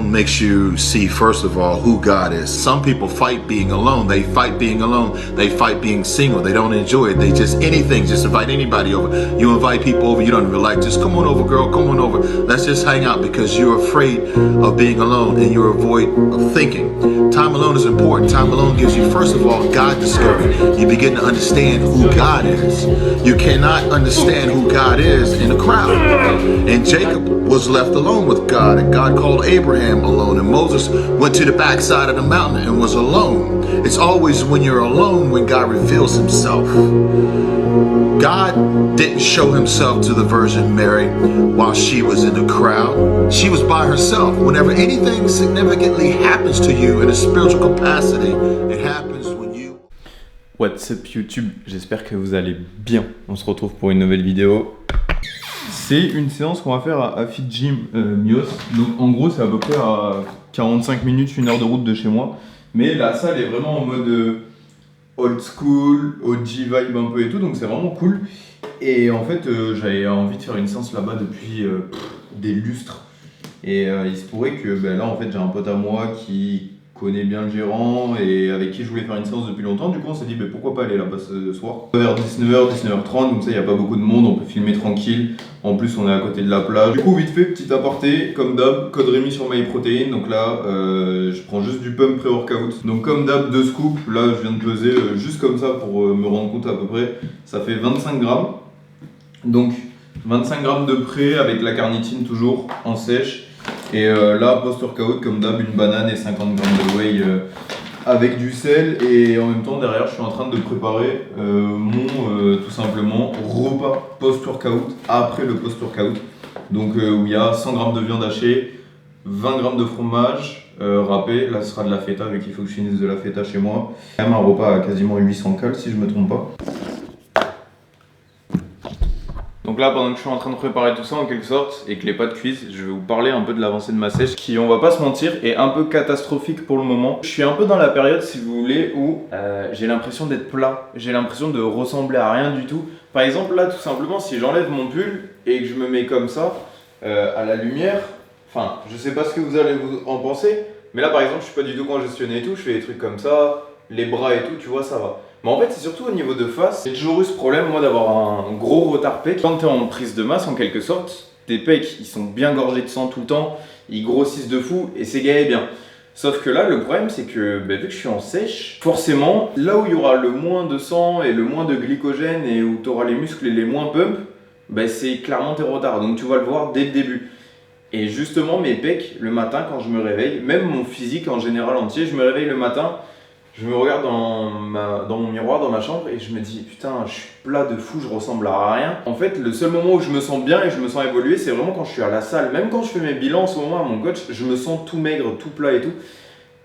alone makes you see, first of all, who God is. Some people fight being alone. They fight being alone. They fight being single. They don't enjoy it. They just anything, just invite anybody over. You invite people over you don't even like. Just come on over, girl, come on over. Let's just hang out because you're afraid of being alone and you're avoid of thinking. Time alone is important. Time alone gives you, first of all, God discovery. You begin to understand who God is. You cannot understand who God is in a crowd. And Jacob was left alone with God, and God called Abraham alone, and Moses went to the backside of the mountain and was alone. It's always when you're alone when God reveals himself. God didn't show himself to the Virgin Mary while she was in the crowd. She was by herself. Whenever anything significantly happens to you in a spiritual capacity, it happens when you... What's up YouTube, j'espère que vous allez bien. On se retrouve pour une nouvelle vidéo. C'est une séance qu'on va faire à Fit Gym Mios. Donc en gros c'est à peu près à 45 minutes, 1 heure de route de chez moi. Mais la salle est vraiment en mode old school, OG vibe un peu et tout, donc c'est vraiment cool. Et en fait j'avais envie de faire une séance là-bas depuis des lustres. Et il se pourrait que là en fait j'ai un pote à moi qui connaît bien le gérant et avec qui je voulais faire une séance depuis longtemps. Du coup on s'est dit pourquoi pas aller là-bas ce soir. Vers 19h, 19h30, comme ça il n'y a pas beaucoup de monde, on peut filmer tranquille. En plus on est à côté de la plage. Du coup vite fait, petit aparté, comme d'hab, code Rémi sur MyProtein. Donc là je prends juste du pump pré-workout. Donc comme d'hab 2 scoops, là je viens de peser juste comme ça pour me rendre compte à peu près. Ça fait 25 grammes. Donc 25 grammes de pré avec la carnitine toujours en sèche. Et là, post-workout, comme d'hab, une banane et 50 grammes de whey avec du sel. Et en même temps, derrière, je suis en train de préparer mon, tout simplement, repas post-workout, après le post-workout. Donc, où il y a 100 grammes de viande hachée, 20 grammes de fromage râpé. Là, ce sera de la feta, vu qu'il faut que je finisse de la feta chez moi. Quand même un repas à quasiment 800 calories, si je ne me trompe pas. Donc là, pendant que je suis en train de préparer tout ça en quelque sorte et que les pâtes cuisent, je vais vous parler un peu de l'avancée de ma sèche qui, on va pas se mentir, est un peu catastrophique pour le moment. Je suis un peu dans la période, si vous voulez, où j'ai l'impression d'être plat, j'ai l'impression de ressembler à rien du tout. Par exemple, là, tout simplement, si j'enlève mon pull et que je me mets comme ça, à la lumière, enfin, je sais pas ce que vous allez en penser, mais là, par exemple, je suis pas du tout congestionné et tout, je fais des trucs comme ça, les bras et tout, tu vois, ça va. Mais en fait, c'est surtout au niveau de face. J'ai toujours eu ce problème, moi, d'avoir un gros retard pec. Quand tu es en prise de masse, en quelque sorte, tes pecs, ils sont bien gorgés de sang tout le temps, ils grossissent de fou et c'est gai et bien. Sauf que là, le problème, c'est que vu que je suis en sèche, forcément, là où il y aura le moins de sang et le moins de glycogène et où tu auras les muscles les moins pump, c'est clairement tes retards. Donc tu vas le voir dès le début. Et justement, mes pecs, le matin, quand je me réveille, même mon physique en général entier, je me réveille le matin. Je me regarde dans mon miroir, dans ma chambre et je me dis putain, je suis plat de fou, je ressemble à rien. En fait, le seul moment où je me sens bien et je me sens évoluer, c'est vraiment quand je suis à la salle. Même quand je fais mes bilans en ce moment à mon coach, je me sens tout maigre, tout plat et tout.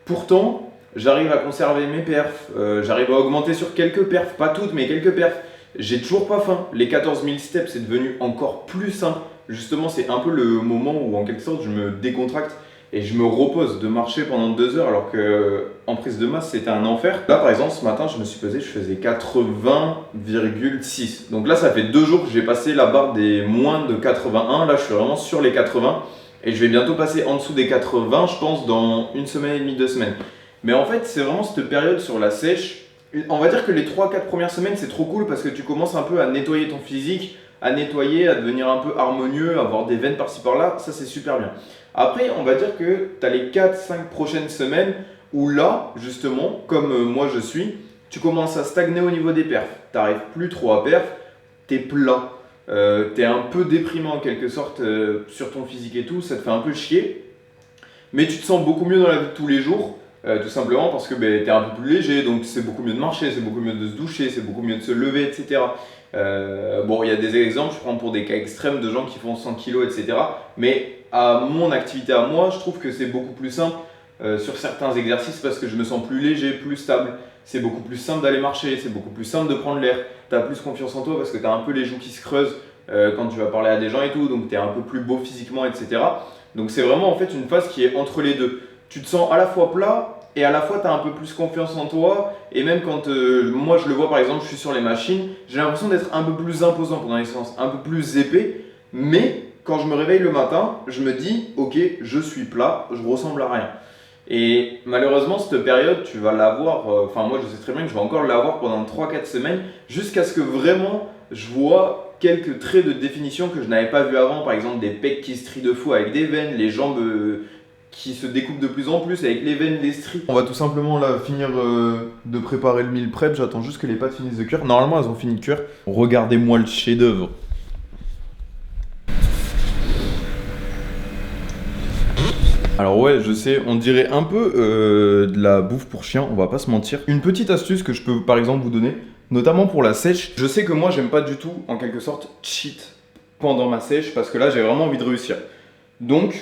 Pourtant, j'arrive à conserver mes perfs, j'arrive à augmenter sur quelques perfs, pas toutes, mais quelques perfs. J'ai toujours pas faim. Les 14 000 steps, c'est devenu encore plus simple. Justement, c'est un peu le moment où en quelque sorte je me décontracte. Et je me repose de marcher pendant 2 heures alors qu'en prise de masse c'était un enfer. Là par exemple ce matin je me suis pesé, je faisais 80,6. Donc là ça fait 2 jours que j'ai passé la barre des moins de 81. Là je suis vraiment sur les 80 et je vais bientôt passer en dessous des 80 je pense dans 1 semaine et demie, 2 semaines. Mais en fait c'est vraiment cette période sur la sèche. On va dire que les 3-4 premières semaines c'est trop cool parce que tu commences un peu à nettoyer ton physique, à nettoyer, à devenir un peu harmonieux, à avoir des veines par-ci par-là, ça c'est super bien. Après, on va dire que tu as les 4-5 prochaines semaines où là, justement, comme moi je suis, tu commences à stagner au niveau des perfs. Tu n'arrives plus trop à perf, tu es plat, tu es un peu déprimant en quelque sorte sur ton physique et tout, ça te fait un peu chier. Mais tu te sens beaucoup mieux dans la vie de tous les jours, tout simplement parce que tu es un peu plus léger, donc c'est beaucoup mieux de marcher, c'est beaucoup mieux de se doucher, c'est beaucoup mieux de se lever, etc. Bon, il y a des exemples, je prends pour des cas extrêmes de gens qui font 100 kg, etc. Mais à mon activité à moi, je trouve que c'est beaucoup plus simple sur certains exercices parce que je me sens plus léger, plus stable. C'est beaucoup plus simple d'aller marcher, c'est beaucoup plus simple de prendre l'air. Tu as plus confiance en toi parce que tu as un peu les joues qui se creusent quand tu vas parler à des gens et tout, donc tu es un peu plus beau physiquement, etc. Donc c'est vraiment en fait une phase qui est entre les deux. Tu te sens à la fois plat et à la fois tu as un peu plus confiance en toi. Et même quand moi je le vois par exemple, je suis sur les machines, j'ai l'impression d'être un peu plus imposant pendant les séances, un peu plus épais, mais quand je me réveille le matin, je me dis ok, je suis plat, je ressemble à rien. Et malheureusement, cette période, tu vas l'avoir, enfin moi je sais très bien que je vais encore l'avoir pendant 3-4 semaines, jusqu'à ce que vraiment je vois quelques traits de définition que je n'avais pas vu avant, par exemple des pecs qui se trient de fou avec des veines, les jambes qui se découpent de plus en plus avec les veines, les stries. On va tout simplement là finir de préparer le meal prep, j'attends juste que les pâtes finissent de cuire. Normalement elles ont fini de cuire. Regardez-moi le chef-d'œuvre. Alors ouais, je sais, on dirait un peu de la bouffe pour chien, on va pas se mentir. Une petite astuce que je peux par exemple vous donner, notamment pour la sèche. Je sais que moi j'aime pas du tout, en quelque sorte, cheat pendant ma sèche parce que là j'ai vraiment envie de réussir. Donc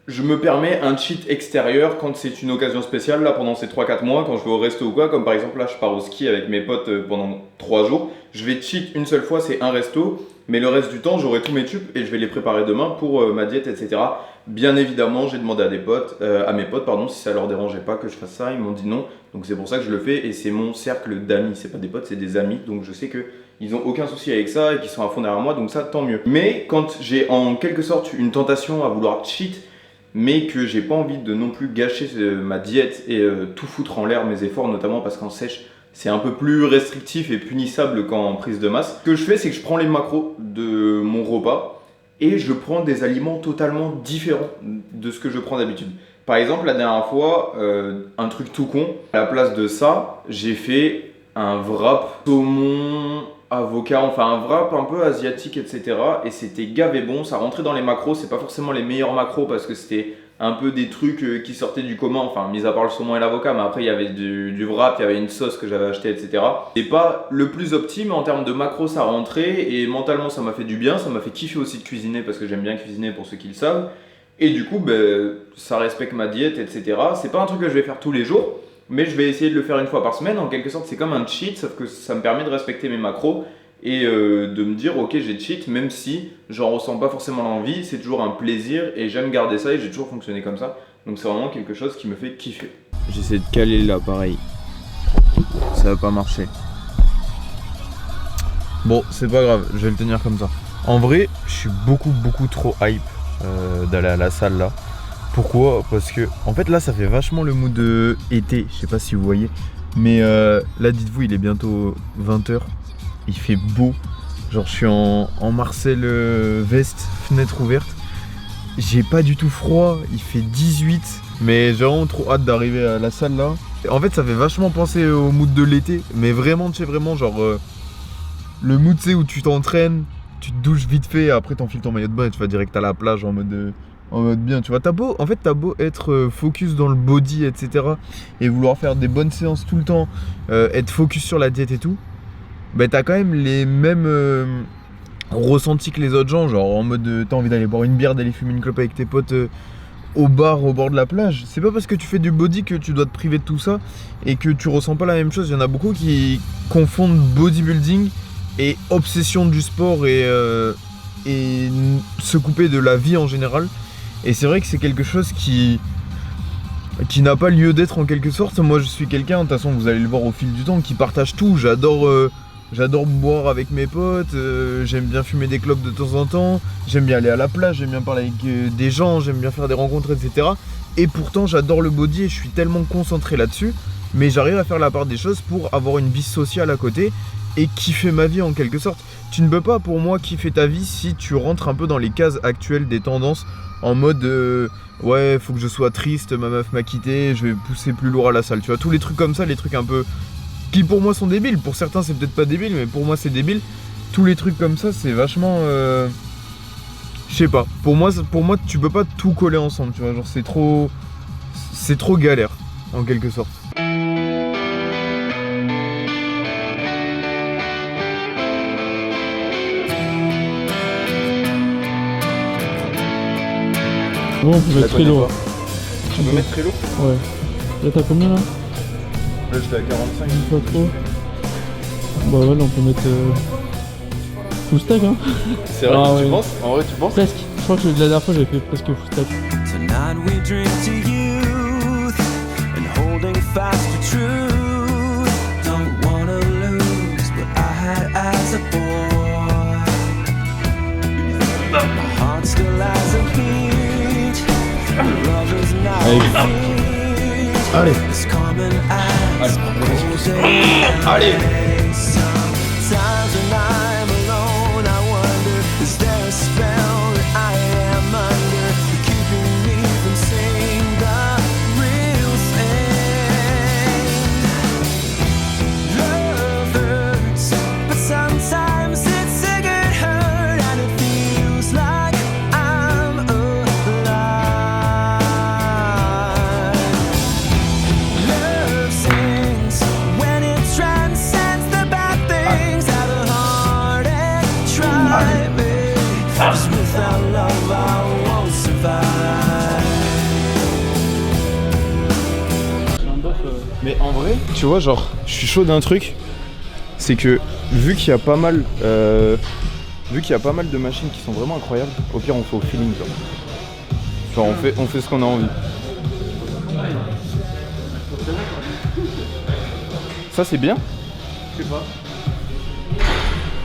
je me permets un cheat extérieur quand c'est une occasion spéciale, là pendant ces 3-4 mois, quand je vais au resto ou quoi, comme par exemple là je pars au ski avec mes potes pendant 3 jours, je vais cheat une seule fois, c'est un resto, mais le reste du temps j'aurai tous mes tubes et je vais les préparer demain pour ma diète, etc. Bien évidemment, j'ai demandé à mes potes, si ça leur dérangeait pas que je fasse ça, ils m'ont dit non, donc c'est pour ça que je le fais et c'est mon cercle d'amis, c'est pas des potes, c'est des amis, donc je sais que ils ont aucun souci avec ça et qu'ils sont à fond derrière moi, donc ça tant mieux. Mais quand j'ai en quelque sorte une tentation à vouloir cheat, mais que j'ai pas envie de non plus gâcher ma diète et tout foutre en l'air mes efforts, notamment parce qu'en sèche c'est un peu plus restrictif et punissable qu'en prise de masse. Ce que je fais, c'est que je prends les macros de mon repas et je prends des aliments totalement différents de ce que je prends d'habitude. Par exemple, la dernière fois, un truc tout con, à la place de ça, j'ai fait un wrap saumon, avocat, enfin un wrap un peu asiatique, etc. Et c'était gavé bon, ça rentrait dans les macros, c'est pas forcément les meilleurs macros parce que c'était un peu des trucs qui sortaient du commun, enfin mis à part le saumon et l'avocat, mais après il y avait du wrap, il y avait une sauce que j'avais achetée, etc. C'est pas le plus optime, mais en termes de macros ça rentrait et mentalement ça m'a fait du bien, ça m'a fait kiffer aussi de cuisiner parce que j'aime bien cuisiner pour ceux qui le savent. Et du coup, ça respecte ma diète, etc. C'est pas un truc que je vais faire tous les jours, mais je vais essayer de le faire une fois par semaine. En quelque sorte, c'est comme un cheat, sauf que ça me permet de respecter mes macros et de me dire, ok, j'ai cheat, même si j'en ressens pas forcément l'envie, c'est toujours un plaisir et j'aime garder ça et j'ai toujours fonctionné comme ça. Donc c'est vraiment quelque chose qui me fait kiffer. J'essaie de caler l'appareil. Ça va pas marcher. Bon, c'est pas grave, je vais le tenir comme ça. En vrai, je suis beaucoup trop hype d'aller à la salle là. Pourquoi? Parce que en fait là ça fait vachement le mood de été, je sais pas si vous voyez, mais là dites-vous il est bientôt 20h, il fait beau, genre je suis en Marcel veste, fenêtre ouverte, j'ai pas du tout froid, il fait 18, mais j'ai vraiment trop hâte d'arriver à la salle là. En fait ça fait vachement penser au mood de l'été, mais vraiment tu sais vraiment genre le mood tu sais où tu t'entraînes, tu te douches vite fait, après t'enfiles ton maillot de bain et tu vas direct à la plage en mode bien, tu vois, t'as beau être focus dans le body, etc. et vouloir faire des bonnes séances tout le temps, être focus sur la diète et tout, t'as quand même les mêmes ressentis que les autres gens, genre en mode t'as envie d'aller boire une bière, d'aller fumer une clope avec tes potes au bar, au bord de la plage. C'est pas parce que tu fais du body que tu dois te priver de tout ça et que tu ressens pas la même chose. Il y en a beaucoup qui confondent bodybuilding et obsession du sport et se couper de la vie en général. Et c'est vrai que c'est quelque chose qui n'a pas lieu d'être en quelque sorte. Moi je suis quelqu'un, de toute façon vous allez le voir au fil du temps, qui partage tout. J'adore boire avec mes potes, j'aime bien fumer des clopes de temps en temps, j'aime bien aller à la plage, j'aime bien parler avec des gens, j'aime bien faire des rencontres, etc. Et pourtant j'adore le body et je suis tellement concentré là-dessus, mais j'arrive à faire la part des choses pour avoir une vie sociale à côté et kiffer ma vie en quelque sorte. Tu ne peux pas pour moi kiffer ta vie si tu rentres un peu dans les cases actuelles des tendances en mode ouais faut que je sois triste, ma meuf m'a quitté, je vais pousser plus lourd à la salle, tu vois, tous les trucs comme ça, les trucs un peu qui pour moi sont débiles, pour certains c'est peut-être pas débile mais pour moi c'est débile, tous les trucs comme ça c'est vachement je sais pas, pour moi tu peux pas tout coller ensemble, tu vois, genre c'est trop galère en quelque sorte. Bon, on peut mettre très lourd. Tu peux mettre très lourd? Ouais. Là t'as combien là? Là j'étais à 45. Pas trop. Bah ouais, là on peut mettre full stack hein. C'est vrai, ah, tu ouais. penses? En vrai tu penses? Presque. Je crois que la dernière fois j'avais fait presque full stack. Tonight we drink to youth and holding fast to truth. Don't wanna lose what I had as a boy. My heart's still Allez. It's common as Allez. Sometimes when I'm alone, I wonder, is there a spell that I am under, keeping me from seeing the real thing? Love hurts, but sometimes it's a good hurt, and it feels like I'm alive. Love sings when it transcends the bad things that are hard and try me. 'Cause without love I won't survive. Mais en vrai, tu vois, genre, je suis chaud d'un truc, c'est que vu qu'il y a pas mal, de machines qui sont vraiment incroyables, au pire on fait au feeling, genre on fait ce qu'on a envie. Ça c'est bien. Je sais pas.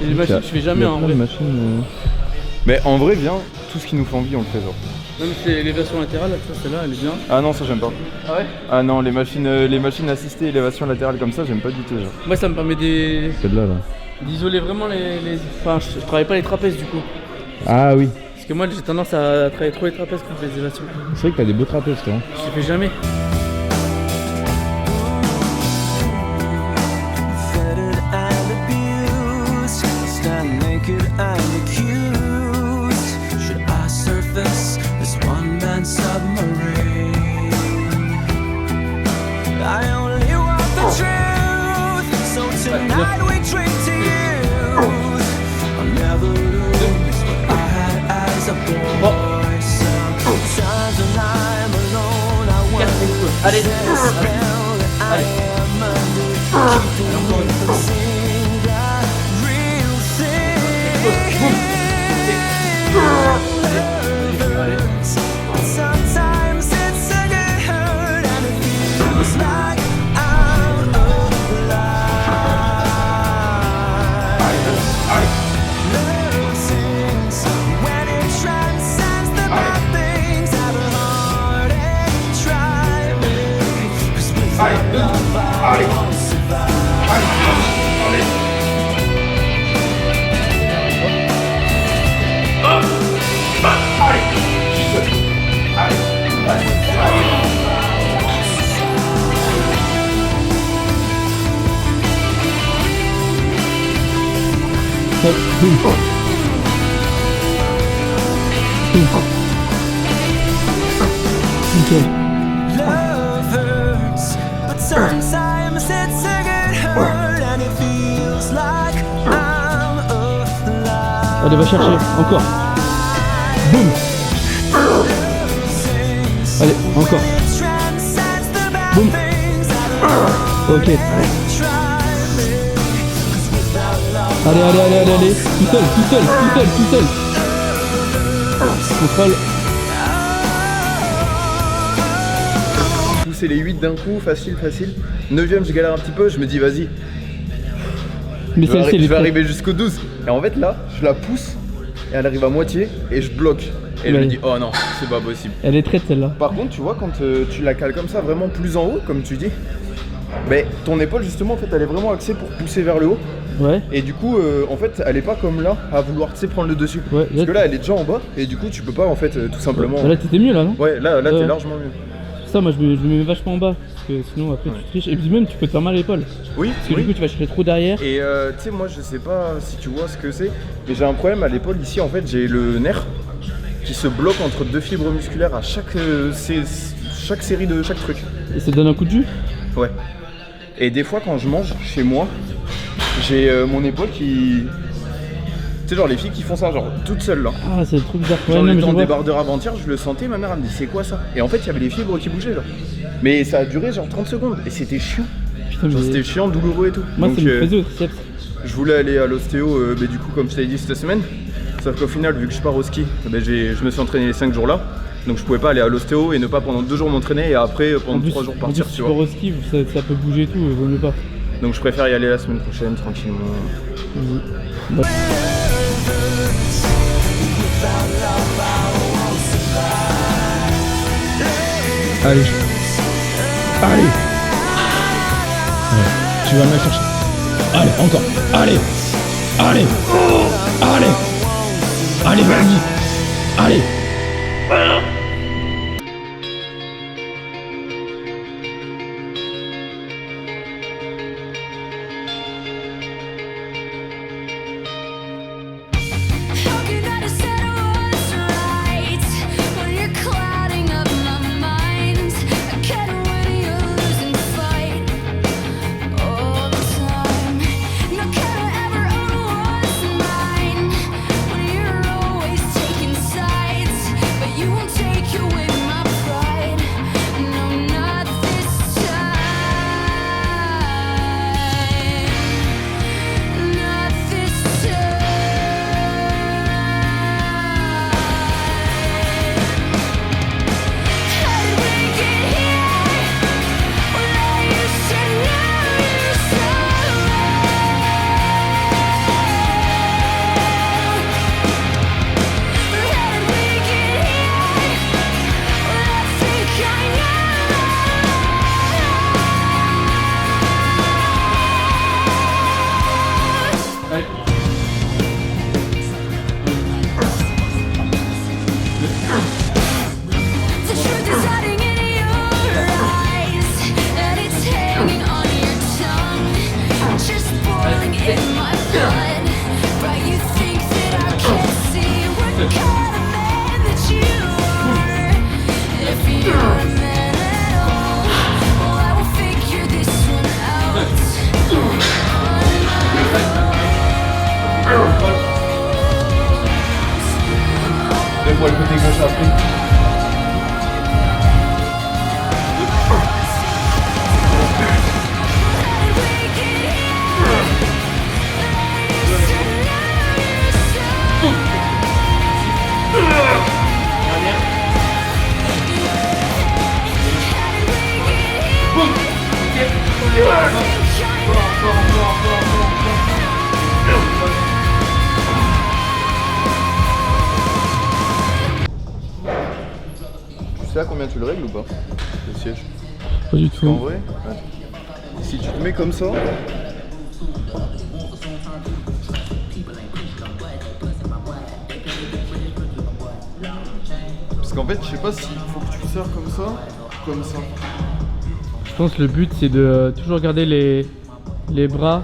Et les machines, je fais jamais en vrai. Mais en vrai, viens, tout ce qui nous fait envie, on le fait genre. Même si c'est l'élévation latérale, ça celle-là, elle est bien. Ah non, ça j'aime pas. Ah ouais? Ah non, les machines assistées, élévation latérale comme ça, j'aime pas du tout genre. Moi ça me permet Celle-là là. d'isoler vraiment les... Enfin, je travaille pas les trapèzes du coup. Ah oui. Parce que moi j'ai tendance à travailler trop les trapèzes contre les élévations. C'est vrai que t'as des beaux trapèzes toi. Je les fais jamais. Fettered and abused, stand naked and accused. Should I surface this one-man submarine? I only want the truth, so tonight we drink to youth. I'll never lose what I had as a boy. Sometimes when I'm alone, I wonder, is there a spell that I am under, keeping me from seeing the real thing. Sometimes it's a good hurt, and it feels like I'm alive. Love sings when it transcends the bad things that are hard and try me. 'Cause without love I won't survive. Hop, boum. Nickel. Love hurts, but sometimes it's a good hurt, and it feels like I'm alive. Allez, va chercher. Encore. Boum. Allez, encore. Boum. Ok. Allez, allez, allez, allez, allez. Tout seul, tout seul, tout seul, tout seul. Contrôle. Pousser les 8 d'un coup, facile. 9ème, je galère un petit peu, je me dis vas-y. Mais Je vais, celle-ci, elle je est vais très- arriver jusqu'au 12. Et en fait là, je la pousse et elle arrive à moitié et je bloque. Et je me Ouais. dis oh non, c'est pas possible. Elle est traite celle-là. Par contre, tu vois, quand tu la cales comme ça, vraiment plus en haut, comme tu dis, ben, ton épaule justement, en fait, elle est vraiment axée pour pousser vers le haut. Ouais. Et du coup, en fait, elle est pas comme là, à vouloir, tu sais, prendre le dessus. Ouais, Parce que là, elle est déjà en bas, et du coup, tu peux pas, en fait, tout simplement... Là, t'étais mieux là, non? Ouais, là Ouais. t'es largement mieux. Ça, moi, je me mets vachement en bas. Parce que sinon, après, tu triches. Et puis même, tu peux te faire mal à l'épaule. Oui, Parce que du coup, tu vas chercher trop derrière. Et tu sais, moi, je sais pas si tu vois ce que c'est, mais j'ai un problème à l'épaule ici, en fait, j'ai le nerf qui se bloque entre deux fibres musculaires à chaque série de chaque truc. Et ça te donne un coup de jus. Ouais. Et des fois quand je mange chez moi, j'ai mon épaule qui... Tu sais genre les filles qui font ça genre toutes seules là. Ah, c'est le truc bizarre. Ouais, Genre non, le mais je temps vois. débardeur avant-hier, je le sentais, ma mère elle me dit c'est quoi ça? Et en fait il y avait les fibres qui bougeaient là. Mais ça a duré genre 30 secondes et c'était chiant. Putain, Genre mais- c'était chiant, douloureux et tout. Moi, Donc, ça me faisait au triceps. je voulais aller à l'ostéo, mais du coup comme je t'avais dit cette semaine. Sauf qu'au final vu que je pars au ski, je me suis entraîné les 5 jours là. Donc je pouvais pas aller à l'ostéo et ne pas pendant 2 jours m'entraîner et après pendant 3 jours partir, tu vois. Au ski, ça peut bouger et tout, vaut mieux pas. Donc je préfère y aller la semaine prochaine tranquillement. Bah, Allez. Allez. Ouais. Tu vas me la chercher. Allez, encore. Allez. Allez. Allez. Allez, vas-y. Allez. How can I decide what's right when you're clouding up my mind? I can't win, you're losing fight all the time. No, can I ever own what's mine when you're always taking sides? But you won't take away my pride. No, not this time. Not this time. How did we get here? When I used to know you so well. Or how did we get here? When I think I know. The truth is hiding in your eyes, and it's hanging on your tongue, just boiling in my blood. Right, you think that I can't see what kind of man that you are? If you're a man at all, well, I will figure this one out. Donne-moi le côté gauche après. Tu sais à combien tu le règles ou pas? Le siège. Pas du En tout. vrai, si tu te mets comme ça, parce qu'en fait, je sais pas s'il faut que tu serres comme ça ou comme ça. Je pense que le but c'est de toujours garder les bras.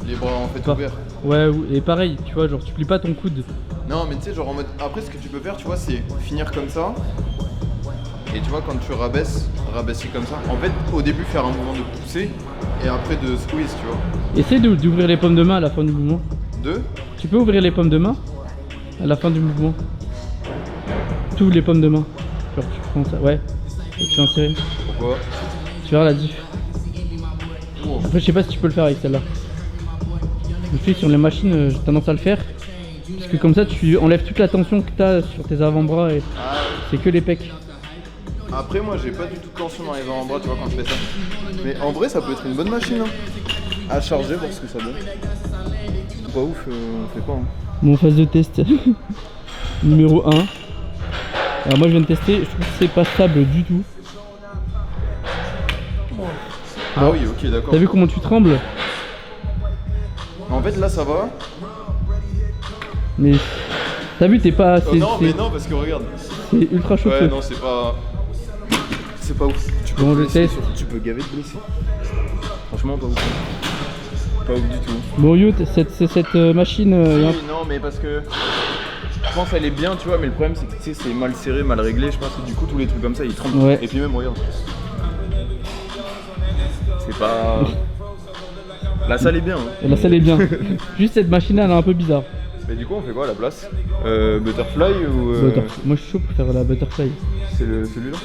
Les bras en fait Pas- ouverts. Ouais, et pareil, tu vois, genre tu plies pas ton coude. Non, mais tu sais, genre en mode. Après, ce que tu peux faire, tu vois, c'est finir comme ça. Et tu vois, quand tu rabaisses comme ça. En fait, au début, faire un mouvement de pousser et après de squeeze, tu vois. Essaye d'ouvrir les paumes de main à la fin du mouvement. Deux. Tu peux ouvrir les paumes de main à la fin du mouvement. Tu ouvres les paumes de main. Genre tu prends ça, ouais. Et tu fais serrer. Pourquoi? Tu verras la diff. Après, je sais pas si tu peux le faire avec celle-là. Je sais, sur les machines, j'ai tendance à le faire. Parce que comme ça, tu enlèves toute la tension que tu as sur tes avant-bras et c'est que les pecs. Après, moi, j'ai pas du tout de tension dans les avant-bras, tu vois, quand je fais ça. Mais en vrai, ça peut être une bonne machine, hein. À charger, voir ce que ça donne. Pas ouf, on fait pas, hein. Bon, phase de test numéro 1. Alors moi je viens de tester, je trouve que c'est pas stable du tout. Ah oui, ok, d'accord. T'as vu comment tu trembles? En fait, là, ça va. Mais t'as vu, t'es pas... Oh non, mais non, parce que regarde. C'est ultra chauffé. Ouais, non, c'est pas. C'est pas ouf. Tu peux Bon, te je blesser, teste. surtout, tu peux gaver de blesser. Franchement, pas ouf. Pas ouf du tout. Bon Yo, cette machine... Oui, non, mais parce que. Je pense qu'elle est bien, tu vois, mais le problème c'est que tu sais, c'est mal serré, mal réglé. Je pense que du coup, tous les trucs comme ça ils tremblent. Ouais. Et puis même, regarde. C'est pas. La salle est bien. Hein. La salle est bien. Juste cette machine elle est un peu bizarre. Mais du coup, on fait quoi à la place? Butterfly ou. Moi je suis chaud pour faire la butterfly. C'est celui-là?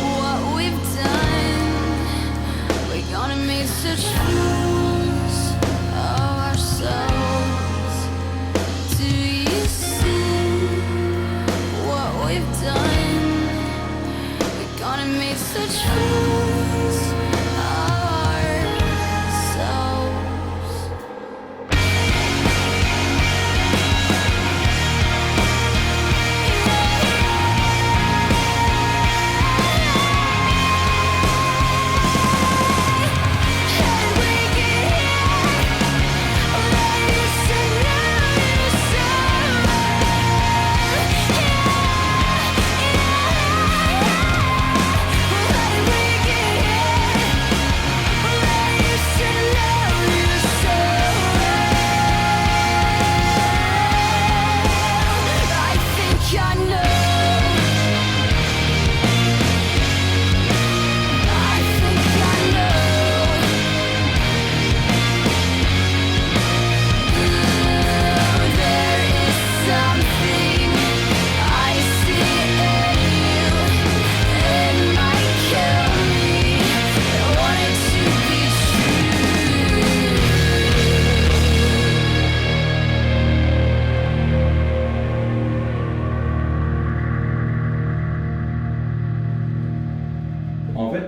What we've done, we're gonna make such fools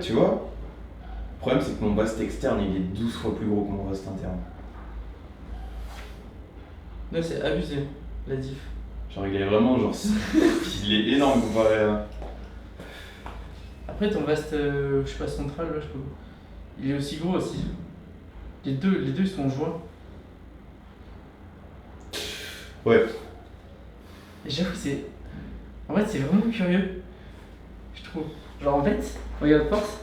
tu vois, le problème c'est que mon bast externe il est 12 fois plus gros que mon bast interne. Là, c'est abusé, la diff. Genre, il est vraiment, genre, il est énorme comparé à. Après, ton vaste, je sais pas, central, là, je peux. Il est aussi gros aussi. Les deux ils sont joints. Ouais. Et j'avoue, c'est. En fait, c'est vraiment curieux. Je trouve. Genre, en fait, regarde, force.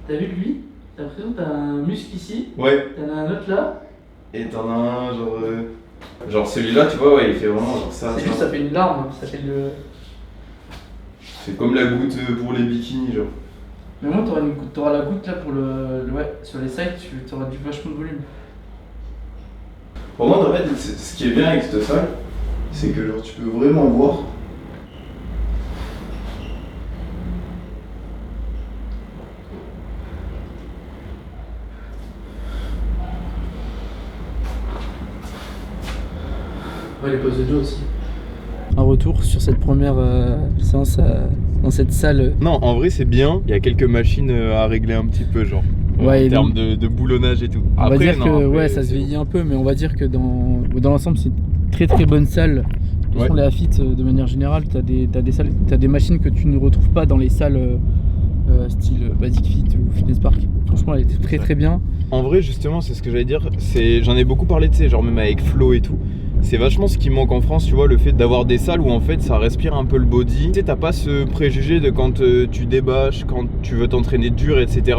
T'as vu que lui, t'as l'impression que t'as un muscle ici, Ouais. t'en as un autre là. Et t'en as un, genre. Genre celui-là, tu vois, ouais, il fait vraiment genre ça. C'est juste, ça fait une larme, ça fait le. C'est comme la goutte pour les bikinis, genre. Mais moi, t'auras la goutte là pour le. Ouais, sur les sides, tu auras du vachement de volume. Pour moi, en fait, ce qui est bien avec cette salle, c'est que genre tu peux vraiment voir. Ouais, les poses de dos aussi. Un retour sur cette première séance dans cette salle. Non, en vrai, c'est bien. Il y a quelques machines à régler un petit peu, genre. Ouais, en et termes de boulonnage et tout. On va dire non, que après, ouais, ça se vieillit un peu, mais on va dire que dans l'ensemble, c'est une très très bonne salle. De toute façon, Ouais. les AFIT, de manière générale, t'as des machines que tu ne retrouves pas dans les salles style Basic Fit ou Fitness Park. Franchement, elle était très très bien. En vrai, justement, c'est ce que j'allais dire. J'en ai beaucoup parlé, tu sais, genre même avec Flo et tout. C'est vachement ce qui manque en France, tu vois, le fait d'avoir des salles où en fait ça respire un peu le body. Tu sais, t'as pas ce préjugé de quand tu débâches, quand tu veux t'entraîner dur, etc.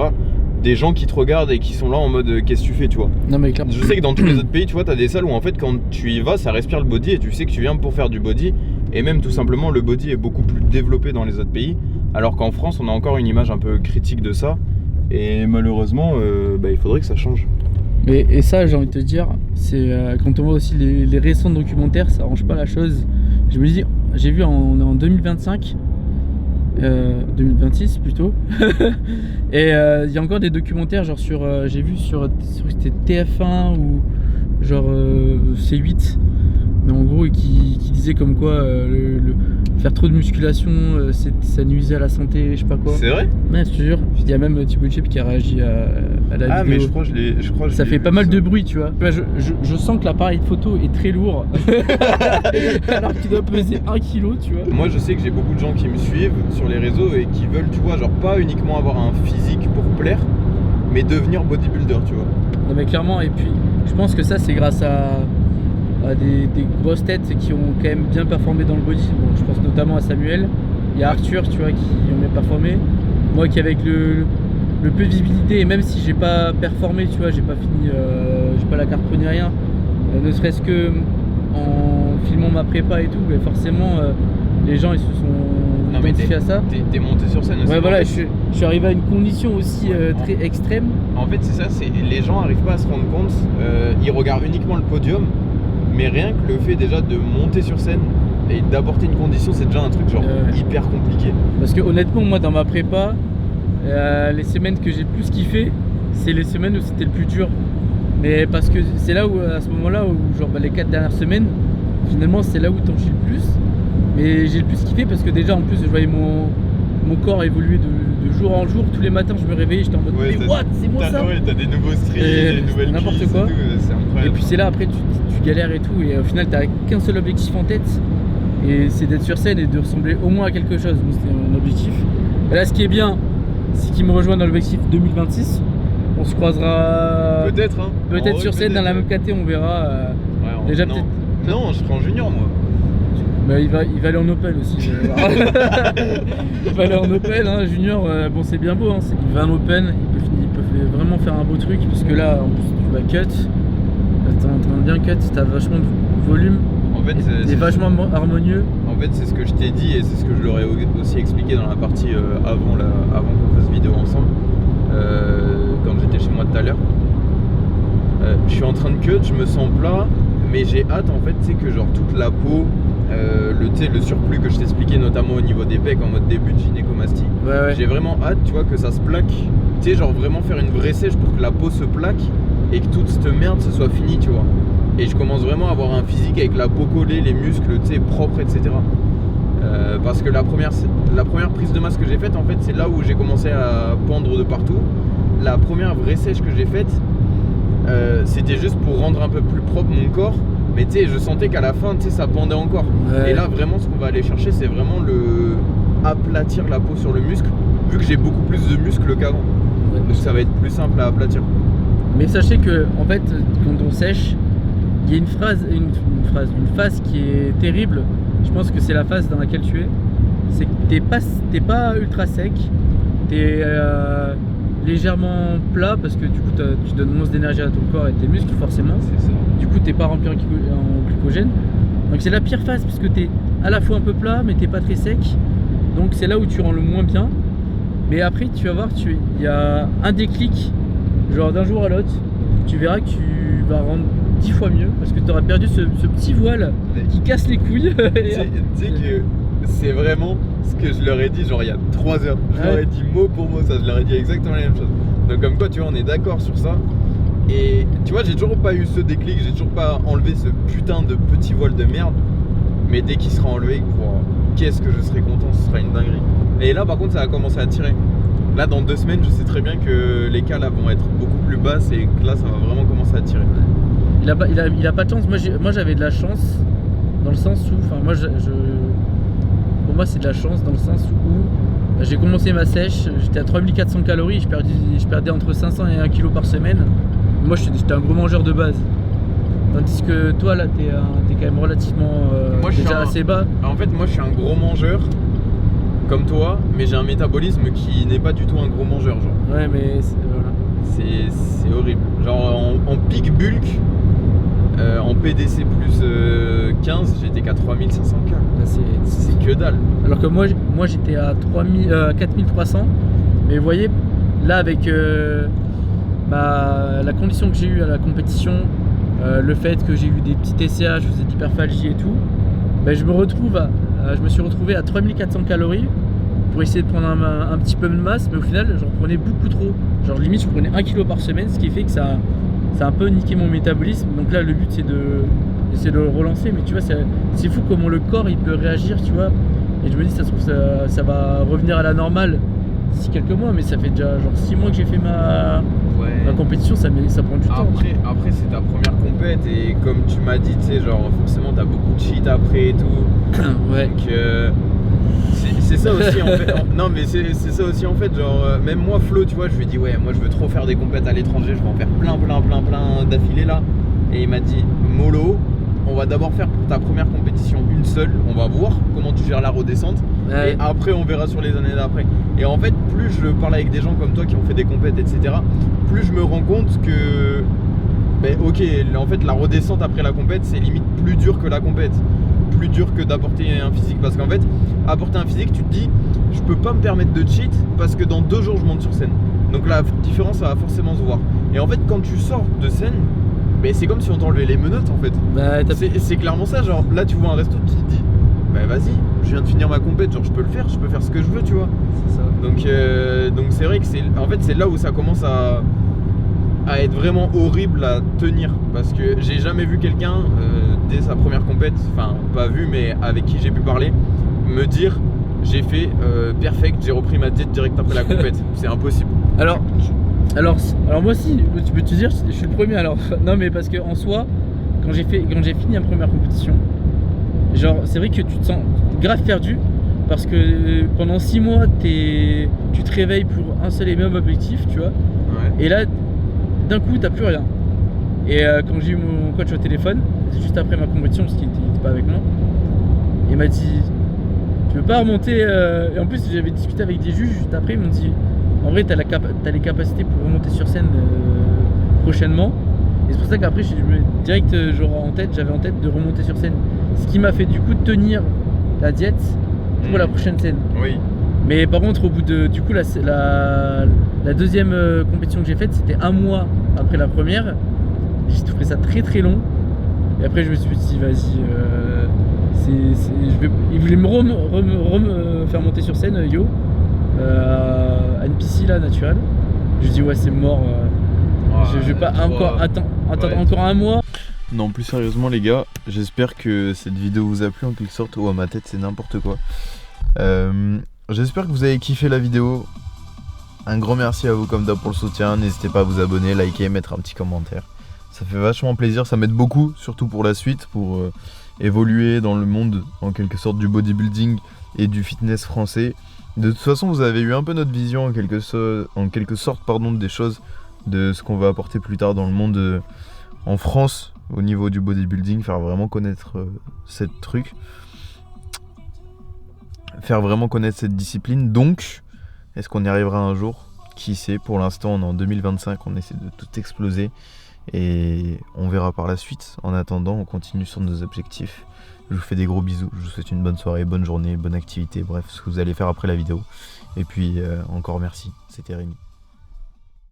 Des gens qui te regardent et qui sont là en mode qu'est-ce que tu fais, tu vois. Non, mais clairement. Je sais que dans tous les autres pays, tu vois, t'as des salles où en fait quand tu y vas, ça respire le body et tu sais que tu viens pour faire du body. Et même tout simplement, le body est beaucoup plus développé dans les autres pays. Alors qu'en France, on a encore une image un peu critique de ça. Et malheureusement, il faudrait que ça change. Et ça, j'ai envie de te dire, c'est quand on voit aussi les récents documentaires, ça arrange pas la chose. Je me dis, j'ai vu, on est en 2025, 2026 plutôt, et il y a encore des documentaires, genre j'ai vu sur c'était TF1 ou genre C8, mais en gros qui disait comme quoi faire trop de musculation, ça nuisait à la santé, je sais pas quoi. C'est vrai? Ouais, je te jure. Il y a même Thibaut Chip qui a réagi à la vidéo. Mais je crois que Ça fait pas mal de bruit, tu vois. Là, je sens que l'appareil photo est très lourd, alors qu'il doit peser 1 kg, tu vois. Moi, je sais que j'ai beaucoup de gens qui me suivent sur les réseaux et qui veulent, tu vois, genre pas uniquement avoir un physique pour plaire, mais devenir bodybuilder, tu vois. Non, mais clairement, et puis je pense que ça, c'est grâce à des grosses têtes qui ont quand même bien performé dans le body. Bon, je pense notamment à Samuel. Il y a Arthur, tu vois, qui ont bien performé. Moi qui avec le peu de visibilité, et même si j'ai pas performé, tu vois, j'ai pas fini, j'ai pas la carte pro ni rien, ne serait-ce que en filmant ma prépa et tout, mais forcément les gens ils se sont identifiés à ça. T'es monté sur scène aussi. Ouais, voilà, je suis arrivé à une condition aussi très extrême. En fait, c'est ça, les gens arrivent pas à se rendre compte, ils regardent uniquement le podium, mais rien que le fait déjà de monter sur scène et d'apporter une condition, c'est déjà un truc genre hyper compliqué. Parce que honnêtement, moi dans ma prépa, les semaines que j'ai le plus kiffé, c'est les semaines où c'était le plus dur. Mais parce que c'est là où, à ce moment-là, où genre les 4 dernières semaines, finalement c'est là où t'en chies le plus. Mais j'ai le plus kiffé parce que déjà en plus je voyais mon corps évoluer de jour en jour. Tous les matins je me réveillais, j'étais en mode mais what, c'est moi ça. Ouais, t'as des nouveaux streams, des nouvelles n'importe cuisses quoi. et tout, c'est incroyable. Et puis c'est là après tu galères et tout, et au final t'as qu'un seul objectif en tête, et c'est d'être sur scène et de ressembler au moins à quelque chose. Donc c'était mon objectif. Et là ce qui est bien, c'est qu'il me rejoint dans l'objectif 2026. On se croisera Peut-être, hein. peut-être sur scène dans la même KT, on verra. Déjà peut-être. Non, je serai en junior moi. Bah, il va aller en Open aussi. Il va aller en Open, hein, junior. Bon, c'est bien beau. Hein, il va en Open, il peut vraiment faire un beau truc, puisque là, en plus, tu vas cut. T'es en train de bien cut, t'as vachement de volume. En fait, c'est vachement harmonieux. En fait, c'est ce que je t'ai dit et c'est ce que je leur ai aussi expliqué dans la partie avant qu'on fasse vidéo ensemble. Quand j'étais chez moi tout à l'heure. Je suis en train de cut, je me sens plat, mais j'ai hâte en fait, tu sais, que genre toute la peau, le surplus que je t'expliquais notamment au niveau des pecs en mode début de gynécomastie. Ouais. J'ai vraiment hâte, tu vois, que ça se plaque. Tu sais, genre vraiment faire une vraie sèche pour que la peau se plaque et que toute cette merde ce soit fini, tu vois. Et je commence vraiment à avoir un physique avec la peau collée, les muscles, tu sais, propres, etc. Parce que la première prise de masse que j'ai faite, en fait, c'est là où j'ai commencé à pendre de partout. La première vraie sèche que j'ai faite, c'était juste pour rendre un peu plus propre mon corps. Mais tu sais, je sentais qu'à la fin, tu sais, ça pendait encore. Ouais. Et là, vraiment, ce qu'on va aller chercher, c'est vraiment aplatir la peau sur le muscle, vu que j'ai beaucoup plus de muscles qu'avant. Donc ça va être plus simple à aplatir. Mais sachez que en fait, quand on sèche, il y a une phase qui est terrible. Je pense que c'est la phase dans laquelle tu es. C'est que t'es pas ultra sec, t'es légèrement plat parce que du coup tu donnes moins d'énergie à ton corps et tes muscles forcément. C'est ça. Du coup t'es pas rempli en glycogène. Donc c'est la pire phase parce que t'es à la fois un peu plat mais t'es pas très sec. Donc c'est là où tu rends le moins bien. Mais après tu vas voir, il y a un déclic, genre d'un jour à l'autre, tu verras que tu vas rendre 10 fois mieux parce que tu auras perdu ce petit voile qui casse les couilles. Tu sais que c'est vraiment ce que je leur ai dit genre il y a 3 heures. Je leur ai dit mot pour mot ça, je leur ai dit exactement la même chose. Donc comme quoi tu vois on est d'accord sur ça. Et tu vois j'ai toujours pas eu ce déclic, j'ai toujours pas enlevé ce putain de petit voile de merde. Mais dès qu'il sera enlevé, qu'est-ce que je serai content, ce sera une dinguerie. Et là par contre ça a commencé à tirer. Là dans 2 semaines je sais très bien que les cas là vont être beaucoup plus basses et que là ça va vraiment commencer à tirer. Il a pas de chance, moi j'avais de la chance dans le sens où, enfin moi pour moi c'est de la chance dans le sens où j'ai commencé ma sèche, j'étais à 3400 calories, je perdais entre 500 et 1 kg par semaine. Moi j'étais un gros mangeur de base. Tandis que toi là t'es quand même relativement Moi, je suis déjà assez bas. En fait moi je suis un gros mangeur comme toi, mais j'ai un métabolisme qui n'est pas du tout un gros mangeur genre. Ouais mais voilà. C'est horrible. Genre en peak bulk, en PDC plus 15, j'étais qu'à 3500 k. Là, C'est que dalle. Alors que moi j'étais à 4300. Mais vous voyez, là avec la condition que j'ai eue à la compétition, le fait que j'ai eu des petits TCA, je faisais de l'hyperphagie et tout, ben, je me suis retrouvé à 3400 calories pour essayer de prendre un petit peu de masse, mais au final j'en prenais beaucoup trop. Genre limite je prenais 1 kg par semaine, ce qui fait que ça a un peu niqué mon métabolisme. Donc là le but c'est de le relancer, mais tu vois c'est fou comment le corps il peut réagir, tu vois. Et je me dis ça se trouve ça va revenir à la normale d'ici quelques mois, mais ça fait déjà genre 6 mois que j'ai fait ma compétition, ça prend du temps. Après c'est ta première compète et comme tu m'as dit, tu sais genre forcément t'as beaucoup de cheat après et tout. Ouais. Donc c'est ça aussi en fait. Non mais c'est ça aussi en fait, genre même moi Flo tu vois, je lui ai dit ouais moi je veux trop faire des compètes à l'étranger, je vais en faire plein d'affilée là. Et il m'a dit mollo, on va d'abord faire pour ta première compétition une seule, on va voir comment tu gères la redescente. Ouais. Et après on verra sur les années d'après. Et en fait plus je parle avec des gens comme toi qui ont fait des compètes etc, plus je me rends compte que ok en fait la redescente après la compète c'est limite plus dur que la compète, plus dur que d'apporter un physique, parce qu'en fait apporter un physique tu te dis je peux pas me permettre de cheat parce que dans 2 jours je monte sur scène, donc la différence ça va forcément se voir. Et en fait quand tu sors de scène, c'est comme si on t'enlevait les menottes en fait. C'est clairement ça, genre là tu vois un resto, tu te dis vas-y, je viens de finir ma compète, genre je peux faire ce que je veux, tu vois. C'est ça. Donc c'est vrai que c'est là où ça commence à être vraiment horrible à tenir, parce que j'ai jamais vu quelqu'un dès sa première compète, enfin pas vu mais avec qui j'ai pu parler, me dire j'ai fait perfect, j'ai repris ma diète direct après la compète. C'est impossible. Alors moi aussi, tu peux te dire je suis le premier alors. Non mais parce que en soi, quand j'ai fini ma première compétition, genre c'est vrai que tu te sens grave perdu parce que pendant 6 mois tu te réveilles pour un seul et même objectif, tu vois. Ouais. Et là d'un coup t'as plus rien. Et quand j'ai eu mon coach au téléphone, juste après ma compétition parce qu'il était pas avec moi, il m'a dit tu veux pas remonter et en plus j'avais discuté avec des juges juste après, ils m'ont dit en vrai t'as les capacités pour remonter sur scène prochainement. Et c'est pour ça qu'après j'avais en tête de remonter sur scène, ce qui m'a fait du coup tenir la diète pour la prochaine scène. Oui. Mais par contre au bout de du coup la deuxième compétition que j'ai faite, c'était 1 mois après la première. J'ai trouvé ça très très long. Et après je me suis dit vas-y, il voulait me faire monter sur scène à une piscine là naturelle. Je lui ai dit ouais c'est mort. Je vais pas attendre encore 1 mois. Non, plus sérieusement les gars, j'espère que cette vidéo vous a plu en quelque sorte. Oh, à ma tête c'est n'importe quoi. J'espère que vous avez kiffé la vidéo. Un grand merci à vous comme d'hab pour le soutien. N'hésitez pas à vous abonner, liker, mettre un petit commentaire. Ça fait vachement plaisir, ça m'aide beaucoup, surtout pour la suite, pour évoluer dans le monde en quelque sorte du bodybuilding et du fitness français. De toute façon, vous avez eu un peu notre vision en quelque sorte des choses, de ce qu'on va apporter plus tard dans le monde en France au niveau du bodybuilding, faire vraiment connaître cette discipline. Donc, est-ce qu'on y arrivera un jour? Qui sait? Pour l'instant, on est en 2025, on essaie de tout exploser et on verra par la suite. En attendant, on continue sur nos objectifs. Je vous fais des gros bisous, je vous souhaite une bonne soirée, bonne journée, bonne activité, bref, ce que vous allez faire après la vidéo. Et puis, encore merci, c'était Rémi.